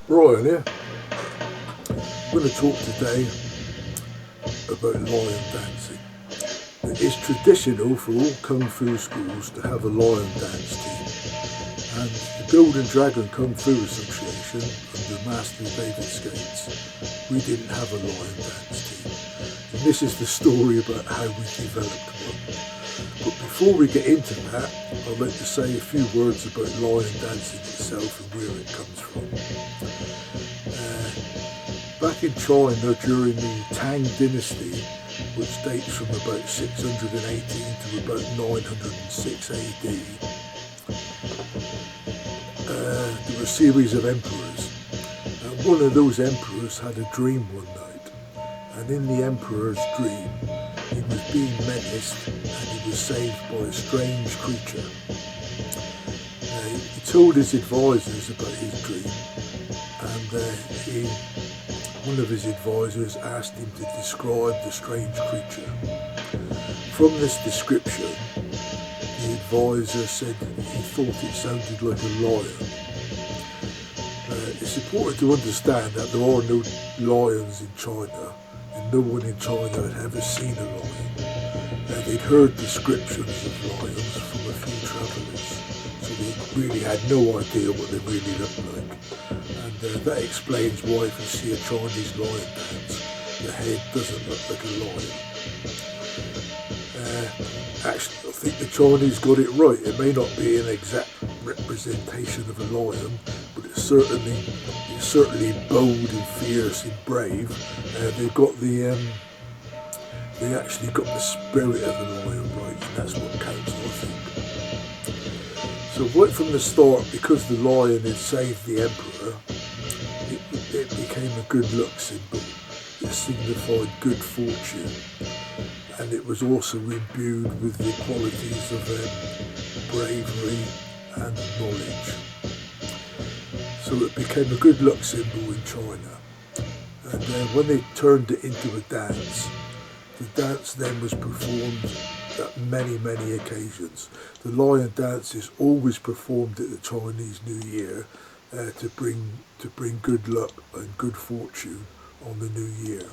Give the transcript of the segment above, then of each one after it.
Brian here. I'm going to talk today about lion dancing. It's traditional for all Kung Fu schools to have a lion dance team. And the Golden Dragon Kung Fu Association, under Master David Skates, we didn't have a lion dance team. And this is the story about how we developed one. But before we get into that, I'd like to say a few words about lion dancing itself and where it comes from. Back in China during the Tang dynasty, which dates from about 618 to about 906 AD, there were a series of emperors. And one of those emperors had a dream one night. And in the emperor's dream, he was being menaced and he was saved by a strange creature. He told his advisors about his dream, and one of his advisors asked him to describe the strange creature. From this description, the advisor said he thought it sounded like a lion. It's important to understand that there are no lions in China, and no one in China had ever seen a lion. They'd heard descriptions of lions from a few travellers, so they really had no idea what they really looked like. And that explains why if you see a Chinese lion dance, the head doesn't look like a lion. Actually, I think the Chinese got it right. It may not be an exact representation of a lion, but it's certainly bold and fierce and brave. They actually got the spirit of the lion right, and that's what counts, I think. So right from the start, because the lion had saved the emperor, it became a good luck symbol. It signified good fortune, and it was also imbued with the qualities of bravery and knowledge. So it became a good luck symbol in China. And when they turned it into a dance, the dance then was performed at many occasions. The lion dance is always performed at the Chinese New Year to bring good luck and good fortune on the new year.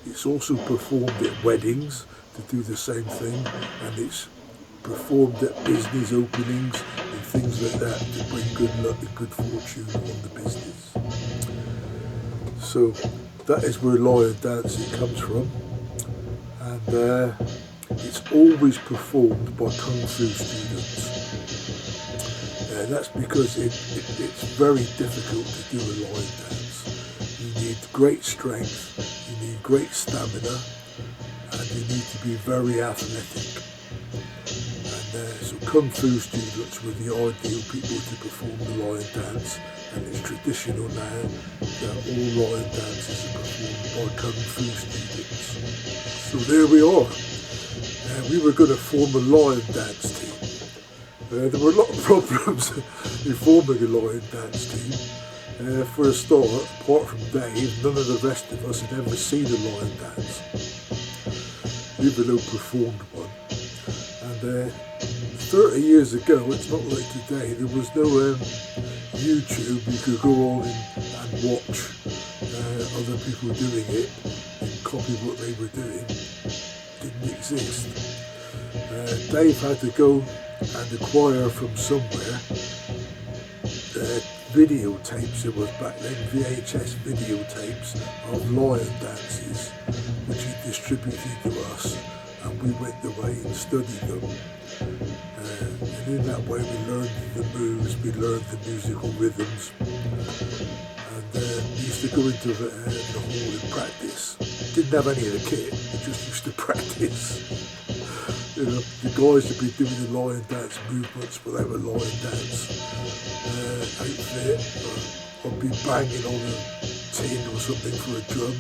It's also performed at weddings to do the same thing, and it's performed at business openings and things like that to bring good luck and good fortune on the business. So that is where lion dancing comes from, and it's always performed by Kung Fu students. That's because it's very difficult to do a lion dance. You need great strength, you need great stamina, and you need to be very athletic. And so Kung Fu students were the ideal people to perform the lion dance, and it's traditional now that all lion dances are performed by Kung Fu students. So there we are. We were going to form a lion dance team. There were a lot of problems in forming a lion dance team. For a start, apart from Dave, none of the rest of us had ever seen a lion dance, even though performed one. And 30 years ago, it's not like today, there was no YouTube. You could go on and watch other people doing it and copy what they were doing. Didn't exist. Dave had to go and acquire from somewhere videotapes, it was back then, VHS videotapes of lion dances, which he distributed to us, and we went away and studied them. And in that way we learned the moves, we learned the musical rhythms, and we used to go into the hall and practice. Didn't have any of the kit, we just used to practice. You know, the guys would be doing the lion dance movements without a lion dance outfit. I'd be banging on a tin or something for a drum.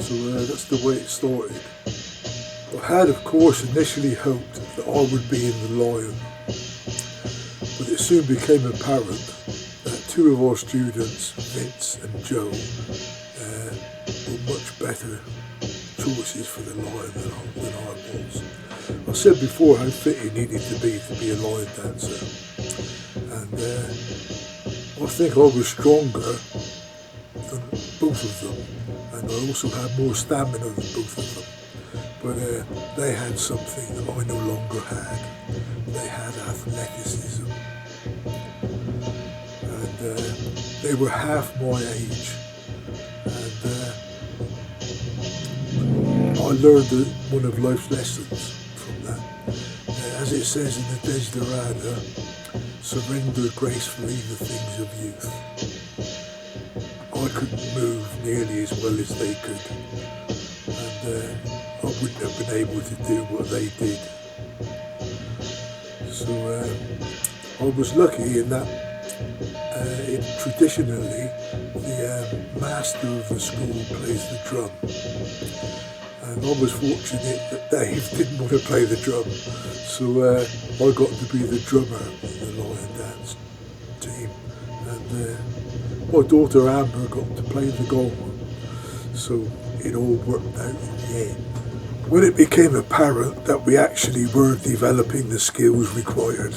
So that's the way it started. I had, of course, initially hoped that I would be in the lion, but it soon became apparent that two of our students, Vince and Joe, were much better choices for the lion than I was. I said before how fit you needed to be a lion dancer, and I think I was stronger of them, and I also had more stamina than both of them. But they had something that I no longer had. They had athleticism, and they were half my age. And I learned one of life's lessons from that. As it says in the Desiderata, surrender gracefully the things of youth. I couldn't move nearly as well as they could, and I wouldn't have been able to do what they did. So I was lucky in that traditionally the master of the school plays the drum, and I was fortunate that Dave didn't want to play the drum, so I got to be the drummer in the Lion Dance team, and my daughter Amber got to play the gong, so it all worked out in the end. When it became apparent that we actually were developing the skills required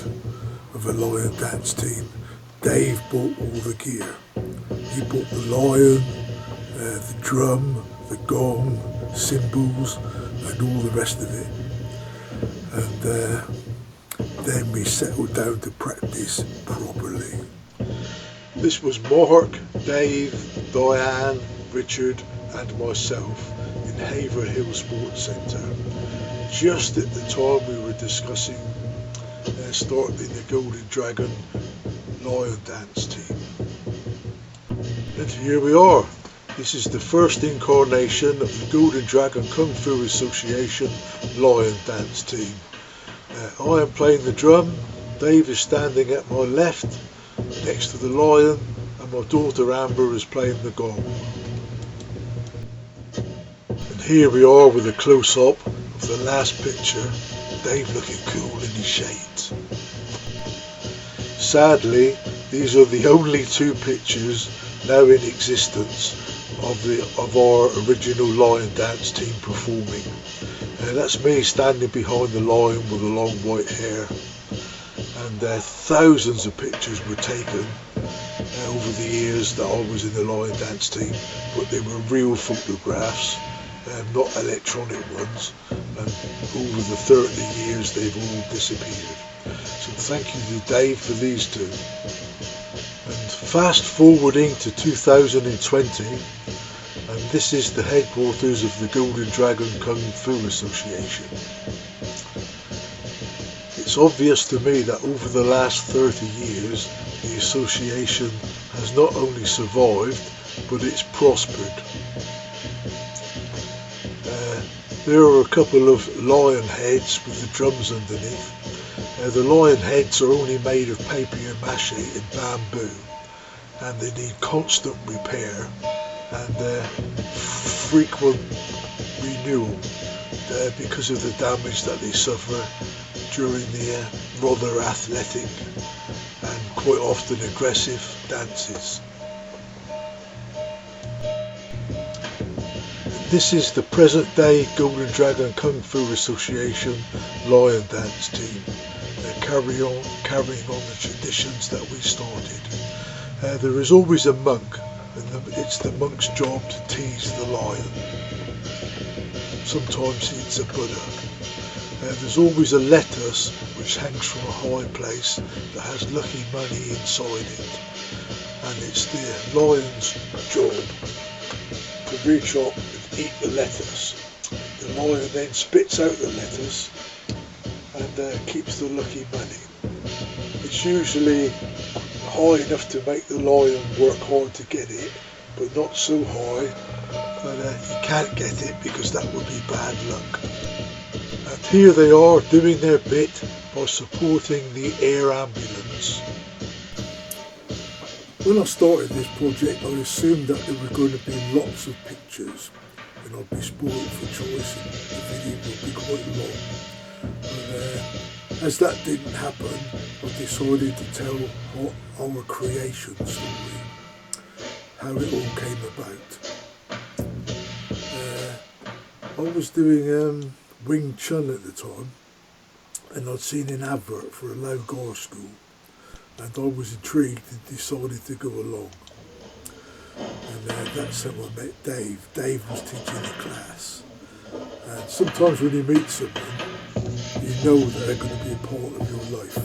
of a Lion Dance team, Dave bought all the gear. He bought the lion, the drum, the gong, cymbals, and all the rest of it. And then we settled down to practice properly. This was Mark, Dave, Diane, Richard, and myself in Haverhill Sports Centre, just at the time we were discussing starting the Golden Dragon Lion Dance team. And here we are. This is the first incarnation of the Golden Dragon Kung Fu Association Lion Dance team. I am playing the drum, Dave is standing at my left next to the lion, and my daughter Amber is playing the gong. And here we are with a close-up of the last picture, Dave looking cool in his shades. Sadly, these are the only two pictures now in existence of our original Lion Dance team performing. That's me standing behind the lion with the long white hair. And thousands of pictures were taken over the years that I was in the Lion Dance team, but they were real photographs, not electronic ones, and over the 30 years they've all disappeared. So thank you to Dave for these two. And fast forwarding to 2020, and this is the headquarters of the Golden Dragon Kung Fu Association. It's obvious to me that over the last 30 years, the association has not only survived, but it's prospered. There are a couple of lion heads with the drums underneath. The lion heads are only made of papier-mâché and bamboo, and they need constant repair and frequent renewal because of the damage that they suffer during the rather athletic and quite often aggressive dances. This is the present day Golden Dragon Kung Fu Association Lion Dance team, carrying on the traditions that we started. There is always a monk, and it's the monk's job to tease the lion. Sometimes it's a Buddha. There's always a lettuce which hangs from a high place that has lucky money inside it, and it's the lion's job to reach up and eat the lettuce. The lion then spits out the lettuce and keeps the lucky money. It's usually high enough to make the lion work hard to get it, but not so high that he can't get it, because that would be bad luck. And here they are doing their bit by supporting the air ambulance. When I started this project, I assumed that there were going to be lots of pictures and I'd be spoiled for choice and the video would be quite long. But as that didn't happen, I decided to tell our creation story, how it all came about. I was doing Wing Chun at the time, and I'd seen an advert for a Lau Gar school, and I was intrigued and decided to go along. And that's how I met Dave. Dave was teaching the class. And sometimes when you meet someone, you know that they're going to be a part of your life.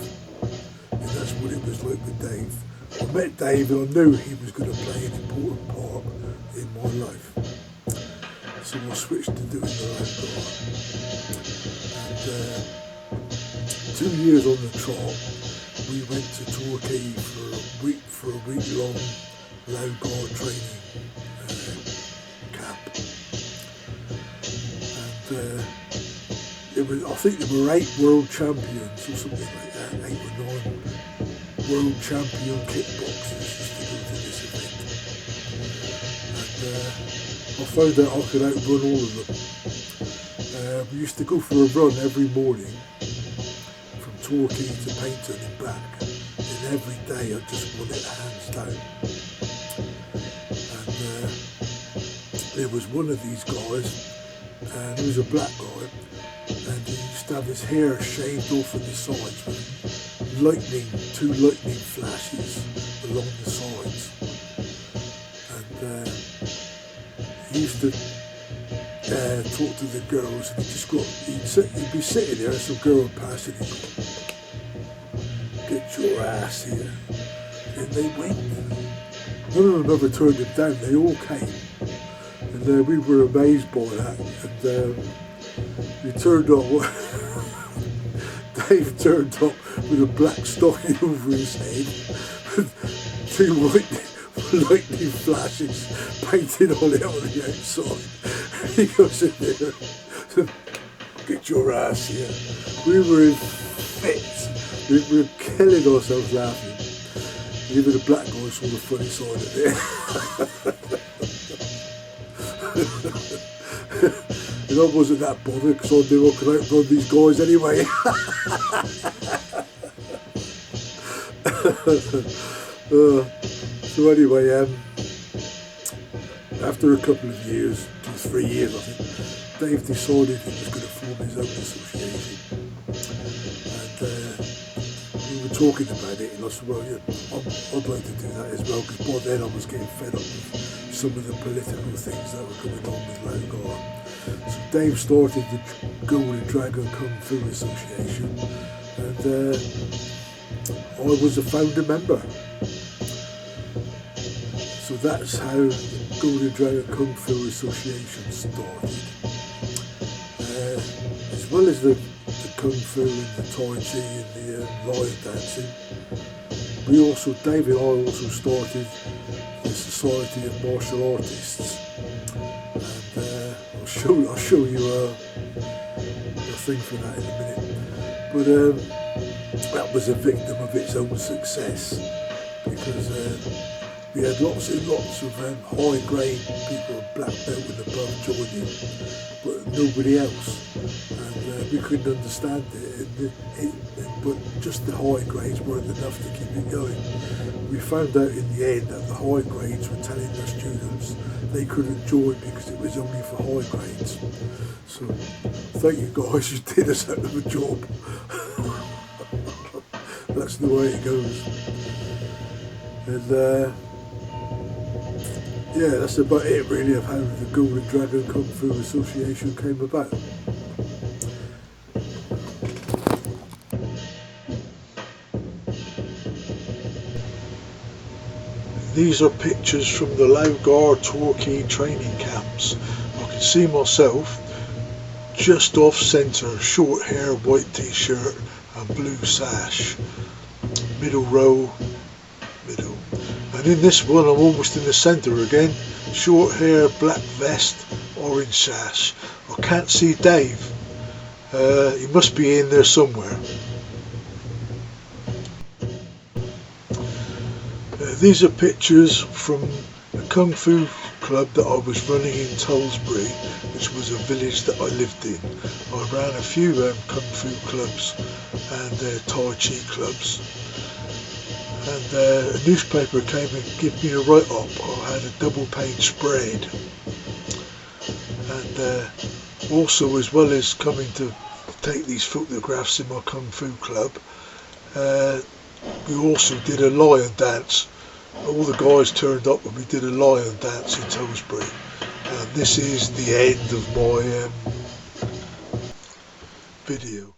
And that's what it was like with Dave. I met Dave and I knew he was going to play an important part in my life. So I switched to doing the Loud Guard. And 2 years on the trot, we went to Torquay for a week long Loud Guard training camp. And I think there were 8 world champions or something like that, 8 or 9 world champion kickboxers used to go to this event. And I found out I could outrun all of them. We used to go for a run every morning from Torquay to Paynton and back. And every day I just won it hands down. And there was one of these guys, and he was a black guy, and he used to have his hair shaved off on the sides with 2 lightning flashes along the sides. And he used to talk to the girls, and he'd be sitting there and some girl would pass and he'd go, "Get your ass here." And they went. None of them ever turned him down, they all came. And we were amazed by that. And he turned up, Dave turned up with a black stocking over his head, with 2 lightning flashes painted on it on the outside. And he goes in there, "Get your ass here." We were in fits. We were killing ourselves laughing. Even the black guy saw the funny side of it. And I wasn't that bothered because I knew I could outrun these guys anyway. So anyway, after a couple of years, 3 years I think, Dave decided he was going to form his own association. And we were talking about it, and I said, "Well, yeah, I'd like to do that as well," because by then I was getting fed up with some of the political things that were going on with Loud Guard. So Dave started the Golden Dragon Kung Fu Association, and I was a founder member. So that's how the Golden Dragon Kung Fu Association started. As well as the Kung Fu and the Tai Chi and the lion dancing, Dave and I also started the Society of Martial Artists. And I'll show you a thing for that in a minute. But that was a victim of its own success, because we had lots and lots of high-grade people, black belt and above, joining, but nobody else. And we couldn't understand it, but just the high grades weren't enough to keep it going. We found out in the end that the high grades were telling their students they couldn't join because it was only for high grades. So thank you guys, you did us out of a job. That's the way it goes. And yeah, that's about it really of how the Golden Dragon Kung Fu Association came about. These are pictures from the Loud Guard Torquay training camps. I can see myself just off centre, short hair, white t-shirt and blue sash. Middle row, middle. And in this one I'm almost in the centre again. Short hair, black vest, orange sash. I can't see Dave. He must be in there somewhere. These are pictures from a Kung Fu club that I was running in Tollesbury, which was a village that I lived in. I ran a few Kung Fu clubs and Tai Chi clubs. And a newspaper came and gave me a write-up. I had a double-page spread. And also, as well as coming to take these photographs in my Kung Fu club, we also did a lion dance all the guys turned up and we did a lion dance in Toesbury. And this is the end of my video.